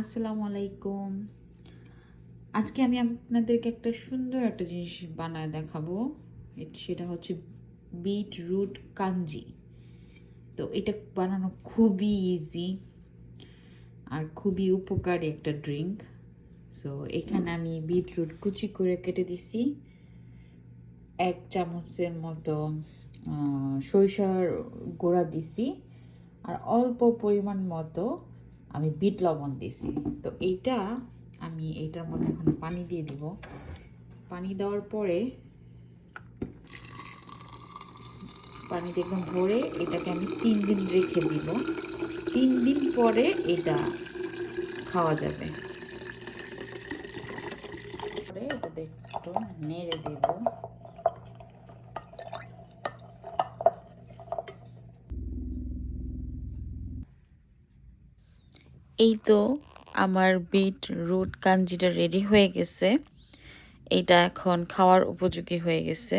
আসসালামু আলাইকুম। আজকে আমি আপনাদেরকে একটা সুন্দর একটা জিনিস বানায় দেখাবো। সেটা হচ্ছে বিটরুট কাঞ্জি। তো এটা বানানো খুবই ইজি আর খুবই উপকারী একটা ড্রিঙ্ক। সো এখানে আমি বিটরুট কুচি করে কেটে দিছি, 1 চামচের মতো সরিষার গুঁড়া দিছি, আর অল্প পরিমাণ মতো আমি বিট লবণ দিছি। তো এইটা আমি এইটার মধ্যে এখন পানি দিয়ে দিব। পানি দেওয়ার পরে পানিতে একদম ভরে এটাকে আমি 3 দিন রেখে দিব। 3 দিন পরে এটা খাওয়া যাবে। পরে এটাতে একটু নেড়ে দেব। এই তো আমার বিট রুট কাঞ্জিটা রেডি হয়ে গেছে। এটা এখন খাওয়ার উপযোগী হয়ে গেছে।